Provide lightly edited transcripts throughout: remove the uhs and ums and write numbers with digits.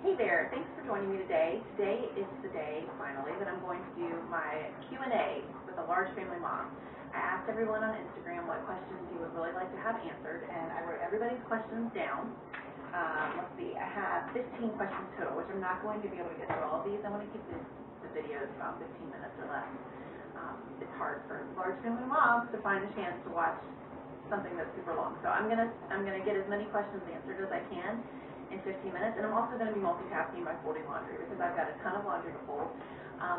Hey there, thanks for joining me today. Today is the day, finally, that I'm going to do my Q&A with a large family mom. I asked everyone on Instagram what questions you would really like to have answered, and I wrote everybody's questions down. Let's see, I have 15 questions total, which I'm not going to be able to get through all of these. I want to keep the videos about 15 minutes or less. It's hard for large family moms to find a chance to watch something that's super long. So I'm gonna get as many questions answered as I can in 15 minutes, and I'm also going to be multitasking by folding laundry because I've got a ton of laundry to fold.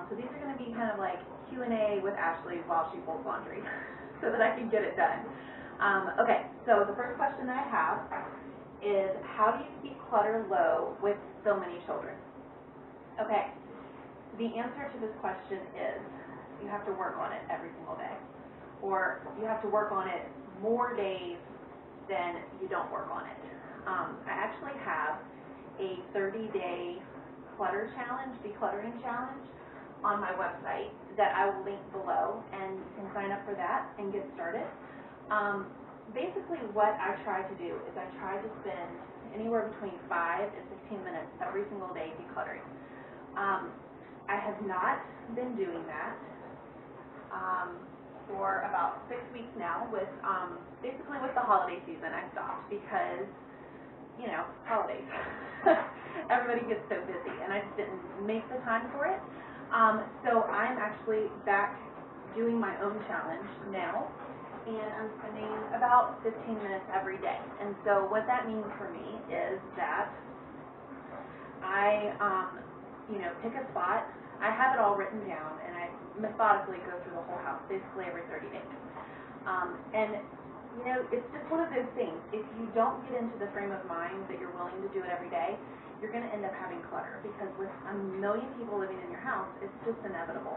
So these are going to be kind of like Q&A with Ashley while she folds laundry so that I can get it done. Okay, so the first question that I have is, how do you keep clutter low with so many children? Okay, the answer to this question is you have to work on it every single day, or you have to work on it more days than you don't work on it. I actually have a 30-day clutter challenge, decluttering challenge, on my website that I will link below, and you can sign up for that and get started. Basically what I try to do is I try to spend anywhere between 5 and 15 minutes every single day decluttering. I have not been doing that for about 6 weeks now. With basically with the holiday season I stopped because, you know, holidays. Everybody gets so busy, and I just didn't make the time for it. So I'm actually back doing my own challenge now, and I'm spending about 15 minutes every day. And so what that means for me is that I, pick a spot. I have it all written down, and I methodically go through the whole house, basically every 30 days. It's just one of those things. If you don't get into the frame of mind that you're willing to do it every day, you're going to end up having clutter, because with a million people living in your house, it's just inevitable.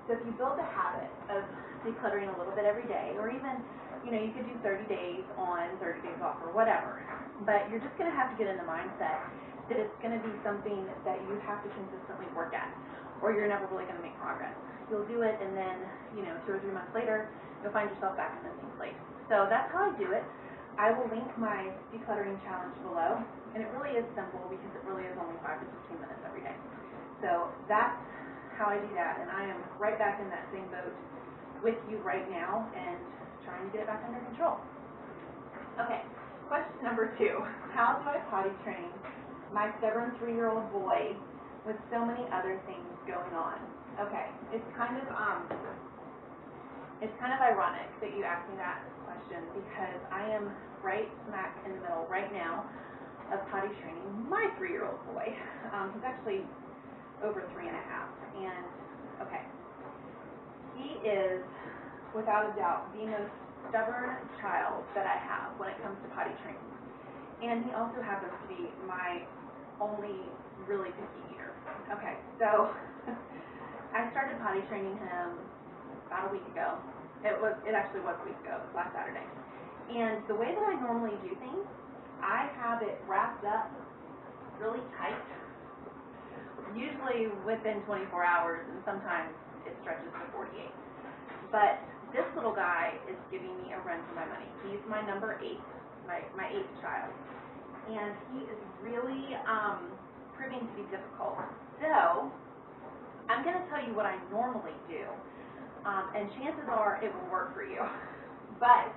So if you build a habit of decluttering a little bit every day, or even, you could do 30 days on, 30 days off, or whatever, but you're just going to have to get in the mindset that it's going to be something that you have to consistently work at, or you're never really going to make progress. You'll do it, and then, 2 or 3 months later, you'll find yourself back in the same place. So that's how I do it. I will link my decluttering challenge below, and it really is simple because it really is only 5 to 15 minutes every day. So that's how I do that, and I am right back in that same boat with you right now and trying to get it back under control. Okay, question number 2. How do I potty train my stubborn 3-year-old boy with so many other things going on? Okay, it's kind of ironic that you asked me that question, because I am right smack in the middle right now of potty training my 3-year-old boy. He's actually over 3 and a half, and okay, he is without a doubt the most stubborn child that I have when it comes to potty training, and he also happens to be my only really picky eater. Okay, so I started potty training him about a week ago. It actually was a week ago. It was last Saturday. And the way that I normally do things, I have it wrapped up really tight, usually within 24 hours, and sometimes it stretches to 48. But this little guy is giving me a run for my money. He's my number 8, my 8th child. And he is really proving to be difficult. So I'm going to tell you what I normally do. And chances are it will work for you. But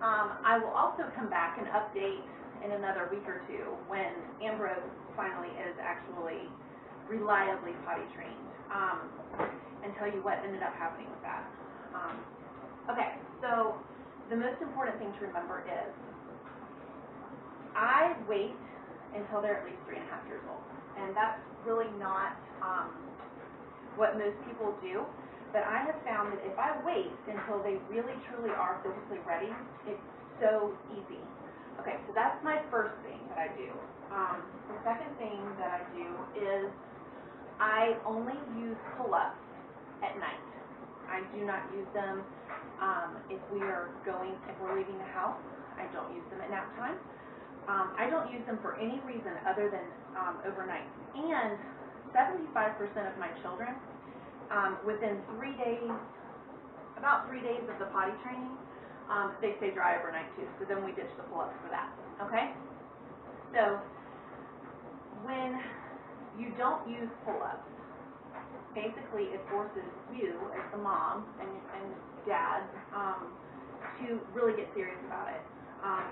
I will also come back and update in another week or 2 when Ambrose finally is actually reliably potty trained, and tell you what ended up happening with that. Okay, so the most important thing to remember is I wait until they're at least 3 and a half years old. And that's really not what most people do. But I have found that if I wait until they really truly are physically ready, it's so easy. Okay, so that's my first thing that I do. The second thing that I do is I only use pull-ups at night. I do not use them if we're leaving the house. I don't use them at nap time. I don't use them for any reason other than overnight. And 75% of my children, within 3 days, about 3 days of the potty training, they stay dry overnight too. So then we ditch the pull-ups for that. Okay? So when don't use pull-ups, basically it forces you as the mom and dad to really get serious about it.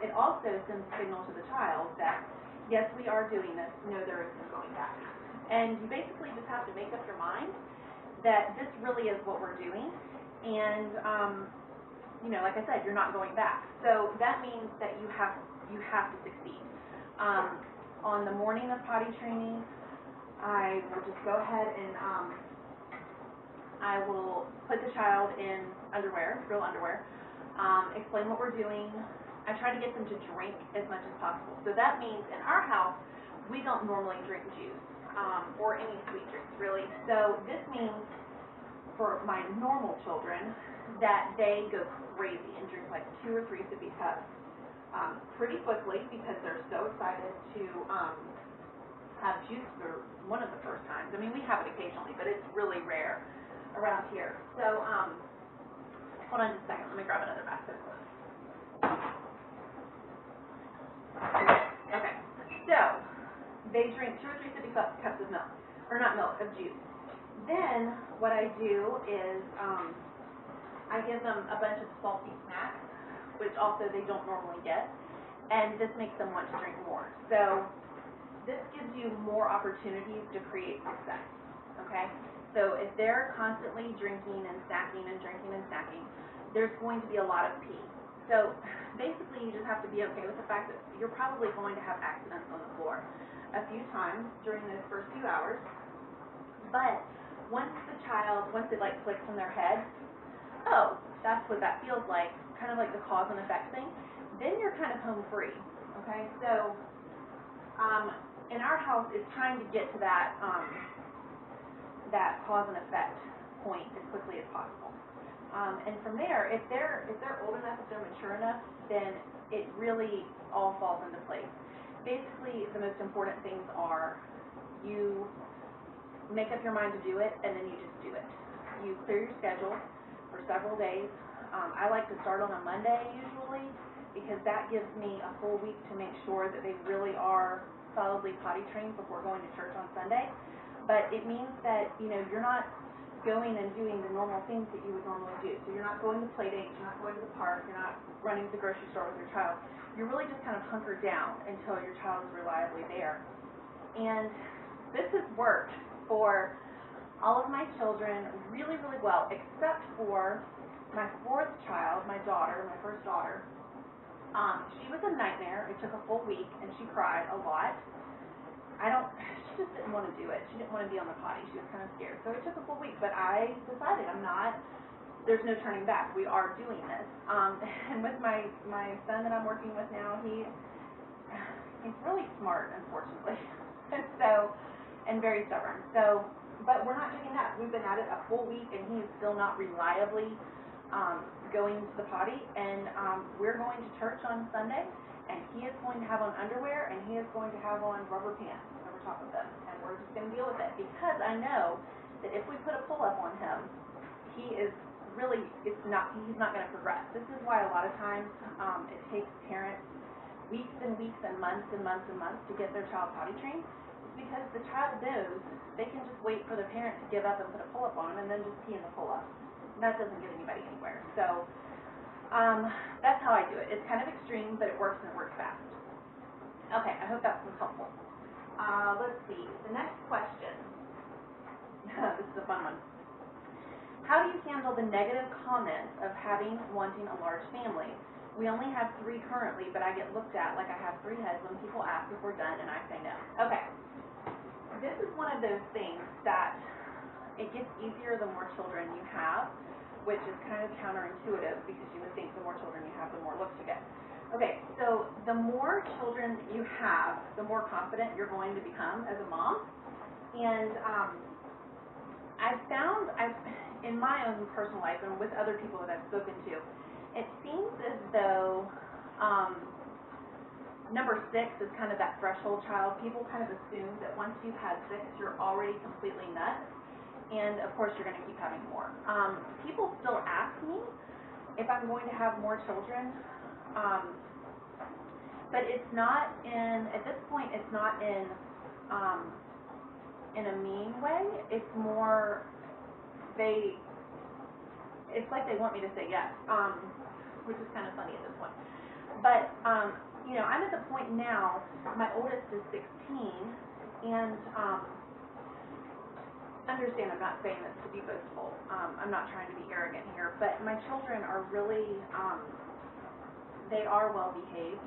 It also sends a signal to the child that, yes, we are doing this, no, there is no going back. And you basically just have to make up your mind that this really is what we're doing, and you know, like I said, you're not going back. So that means that you have to succeed. On the morning of potty training, I will just go ahead and I will put the child in underwear, real underwear, explain what we're doing. I try to get them to drink as much as possible. So that means in our house, we don't normally drink juice or any sweet drinks, really. So this means for my normal children that they go crazy and drink like 2 or 3 sippy cups pretty quickly because they're so excited to have juice for one of the first times. I mean, we have it occasionally, but it's really rare around here. So, hold on just a second. Let me grab another basket. Okay. So, they drink 2 or 3 sippy cups of milk, or not milk, of juice. Then, what I do is, I give them a bunch of salty snacks, which also they don't normally get, and this makes them want to drink more. So, this gives you more opportunities to create success, okay? So if they're constantly drinking and snacking and drinking and snacking, there's going to be a lot of pee. So basically you just have to be okay with the fact that you're probably going to have accidents on the floor a few times during those first few hours, but once it like clicks in their head, oh, that's what that feels like, kind of like the cause and effect thing, then you're kind of home free, okay? So in our house, it's trying to get to that that cause and effect point as quickly as possible. And from there, if they're old enough, if they're mature enough, then it really all falls into place. Basically, the most important things are you make up your mind to do it, and then you just do it. You clear your schedule for several days. I like to start on a Monday usually because that gives me a full week to make sure that they really are solidly potty trained before going to church on Sunday. But it means that, you know, you're not going and doing the normal things that you would normally do. So you're not going to play dates, you're not going to the park, you're not running to the grocery store with your child. You're really just kind of hunkered down until your child is reliably there. And this has worked for all of my children really, really well, except for my 4th child, my daughter, my first daughter. She was a nightmare. It took a full week, and she cried a lot. She just didn't want to do it. She didn't want to be on the potty. She was kind of scared. So it took a full week, but I decided there's no turning back. We are doing this. And with my son that I'm working with now, he's really smart, unfortunately, and very stubborn. So, but we're not giving up. We've been at it a full week, and he is still not reliably going to the potty, and we're going to church on Sunday, and he is going to have on underwear, and he is going to have on rubber pants over top of them, and we're just going to deal with it, because I know that if we put a pull-up on him, he's not going to progress. This is why a lot of times it takes parents weeks and weeks and months and months and months to get their child potty trained. It's because the child knows they can just wait for the parent to give up and put a pull-up on them and then just pee in the pull-up. That doesn't get anybody anywhere. So that's how I do it. It's kind of extreme, but it works, and it works fast. Okay, I hope that was helpful. Let's see. The next question. This is a fun one. How do you handle the negative comments of wanting a large family? We only have 3 currently, but I get looked at like I have 3 heads when people ask if we're done, and I say no. Okay. This is one of those things that it gets easier the more children you have, which is kind of counterintuitive because you would think the more children you have, the more looks you get. Okay, so the more children you have, the more confident you're going to become as a mom. And I've found, in my own personal life and with other people that I've spoken to, it seems as though number 6 is kind of that threshold child. People kind of assume that once you've had 6, you're already completely nuts. And of course you're going to keep having more. People still ask me if I'm going to have more children, but it's not at this point, it's not in in a mean way. It's more, it's like they want me to say yes, which is kind of funny at this point. But, you know, I'm at the point now, my oldest is 16, and understand I'm not saying this to be boastful. I'm not trying to be arrogant here, but my children are really, they are well behaved.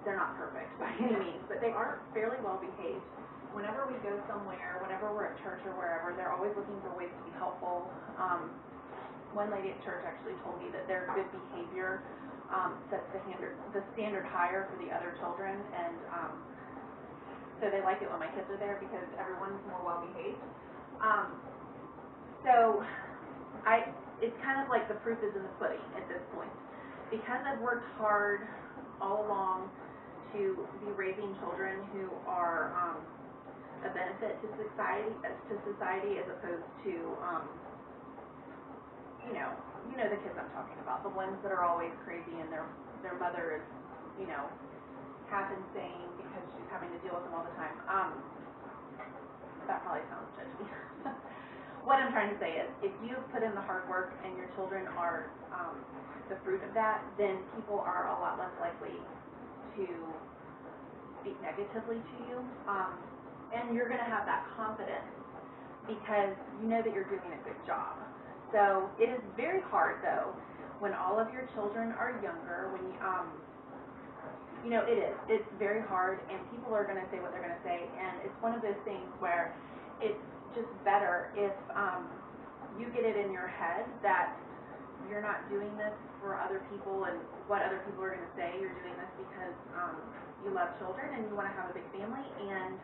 They're not perfect by any means, but they are fairly well behaved. Whenever we go somewhere, whenever we're at church or wherever, they're always looking for ways to be helpful. One lady at church actually told me that their good behavior sets the standard higher for the other children, and so they like it when my kids are there because everyone's more well behaved. So it's kind of like the proof is in the pudding at this point. Because I've worked hard all along to be raising children who are a benefit to society as opposed to, you know the kids I'm talking about, the ones that are always crazy and their mother is, you know, half insane because she's having to deal with them all the time. That probably sounds judgy. What I'm trying to say is, if you've put in the hard work and your children are the fruit of that, then people are a lot less likely to speak negatively to you. And you're going to have that confidence because you know that you're doing a good job. So it is very hard, though, when all of your children are younger, when you know, it is. It's very hard, and people are going to say what they're going to say, and it's one of those things where it's just better if you get it in your head that you're not doing this for other people and what other people are going to say. You're doing this because you love children and you want to have a big family, and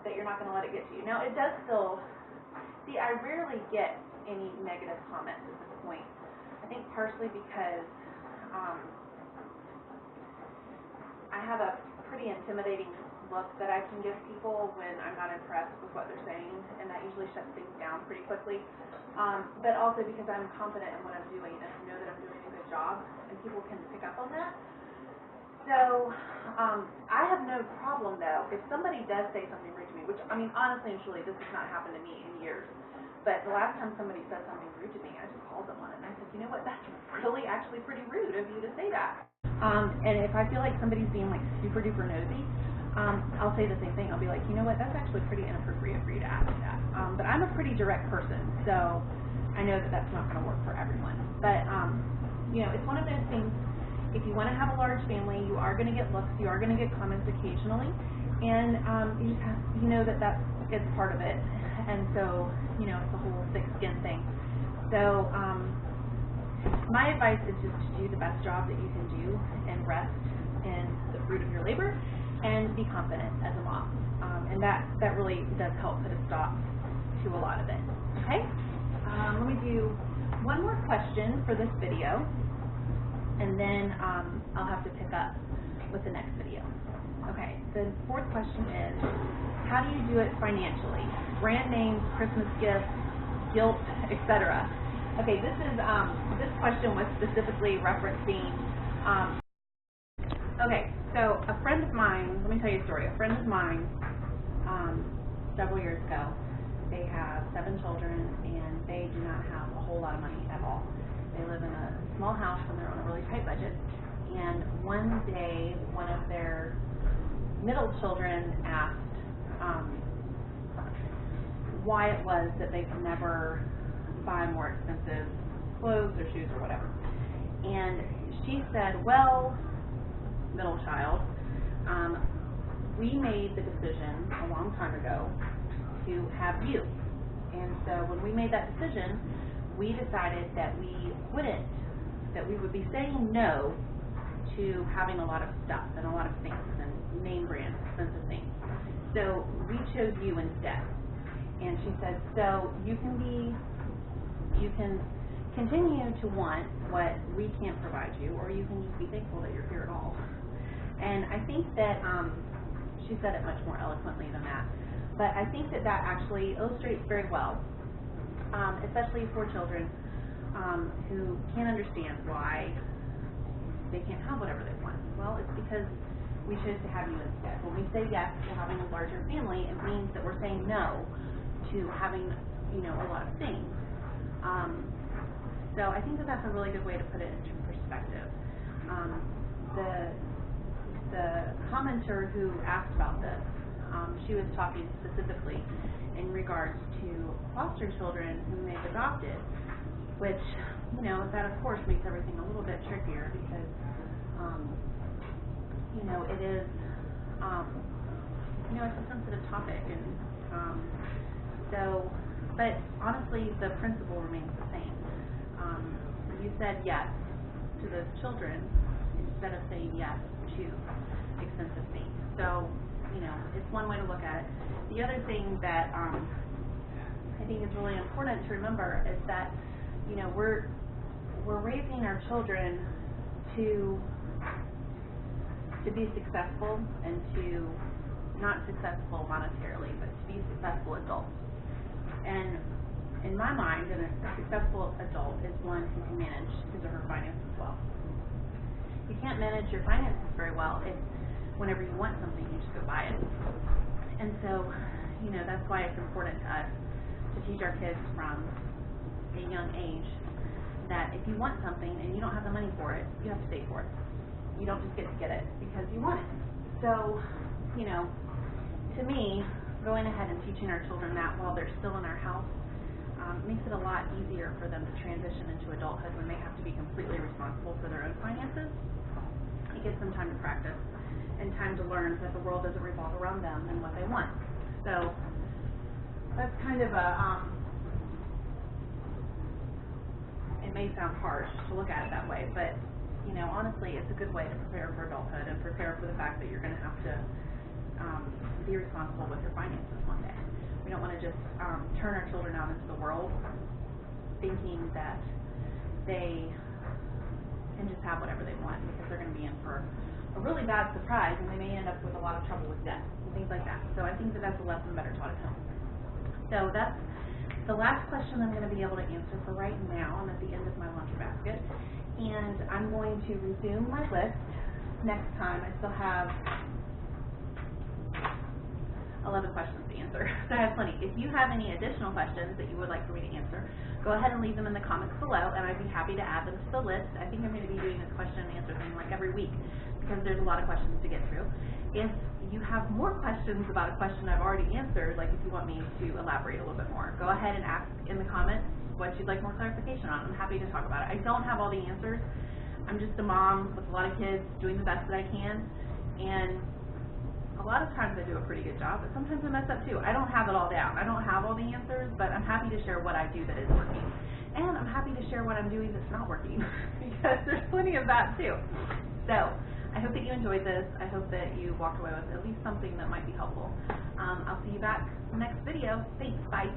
that you're not going to let it get to you. Now, it does still, see, I rarely get any negative comments at this point. I think partially because I have a pretty intimidating look that I can give people when I'm not impressed with what they're saying, and that usually shuts things down pretty quickly. But also because I'm confident in what I'm doing and I know that I'm doing a good job, and people can pick up on that. So I have no problem, though, if somebody does say something rude to me, which, I mean, honestly and truly, this has not happened to me in years. But the last time somebody said something rude to me, I just called them on it, and I said, you know what, that's really actually pretty rude of you to say that. And if I feel like somebody's being like super duper nosy, I'll say the same thing. I'll be like, you know what, that's actually pretty inappropriate for you to ask me that. But I'm a pretty direct person, so I know that that's not going to work for everyone. But, you know, it's one of those things, if you want to have a large family, you are going to get looks, you are going to get comments occasionally, and you just have, you know that it's part of it. And so, you know, it's a whole thick skin thing. So, my advice is just to do the best job that you can do and rest in the fruit of your labor and be confident as a mom. And that really does help put a stop to a lot of it. Okay? Let me do one more question for this video, and then I'll have to pick up with the next video. Okay, the fourth question is, how do you do it financially? Brand names, Christmas gifts, guilt, etc. Okay, this question was specifically referencing, okay, so a friend of mine, let me tell you a story. A friend of mine, several years ago, they have 7 children, and they do not have a whole lot of money at all. They live in a small house, and they're on a really tight budget. And one day, one of their middle children asked why it was that they could never buy more expensive clothes or shoes or whatever. And she said, well, middle child, we made the decision a long time ago to have you. And so when we made that decision, we decided that we would be saying no to having a lot of stuff and a lot of things and name brand expensive things. So we chose you instead. And she said, so you can continue to want what we can't provide you, or you can just be thankful that you're here at all. And I think that she said it much more eloquently than that, but I think that actually illustrates very well, especially for children who can't understand why they can't have whatever they want. Well, it's because we chose to have you instead. When we say yes to having a larger family, it means that we're saying no to having, you know, a lot of things. So I think that that's a really good way to put it into perspective. The commenter who asked about this, she was talking specifically in regards to foster children whom they've adopted, which, you know, that of course makes everything a little bit trickier because, you know, it is, you know, it's a sensitive topic, and so, but honestly, the principle remains the same. You said yes to those children instead of saying yes to expensive things. So, you know, it's one way to look at it. The other thing that I think is really important to remember is that, you know, we're raising our children to be successful and to not successful monetarily, but to be successful adults. And in my mind, a successful adult is one who can manage his or her finances well. You can't manage your finances very well if whenever you want something, you just go buy it. And so, you know, that's why it's important to us to teach our kids from a young age that if you want something and you don't have the money for it, you have to pay for it. You don't just get to get it because you want it. So, you know, to me, going ahead and teaching our children that while they're still in our house makes it a lot easier for them to transition into adulthood when they have to be completely responsible for their own finances. It gives them time to practice and time to learn that the world doesn't revolve around them and what they want. So that's kind of a, it may sound harsh to look at it that way, but, you know, honestly, it's a good way to prepare for adulthood and prepare for the fact that you're going to have to be responsible with your finances one day. We don't want to just turn our children out into the world thinking that they can just have whatever they want because they're going to be in for a really bad surprise and they may end up with a lot of trouble with debt and things like that. So I think that that's a lesson better taught at home. So that's the last question I'm going to be able to answer for right now. I'm at the end of my lunch basket. And I'm going to resume my list next time. I still have 11 questions to answer, so I have plenty. If you have any additional questions that you would like for me to answer, go ahead and leave them in the comments below, and I'd be happy to add them to the list. I think I'm going to be doing this question and answer thing like every week because there's a lot of questions to get through. If you have more questions about a question I've already answered, like if you want me to elaborate a little bit more, go ahead and ask in the comments what you'd like more clarification on. I'm happy to talk about it. I don't have all the answers. I'm just a mom with a lot of kids doing the best that I can, and a lot of times I do a pretty good job, but sometimes I mess up too. I don't have it all down. I don't have all the answers, but I'm happy to share what I do that is working. And I'm happy to share what I'm doing that's not working because there's plenty of that too. So I hope that you enjoyed this. I hope that you walked away with at least something that might be helpful. I'll see you back next video. Thanks. Bye.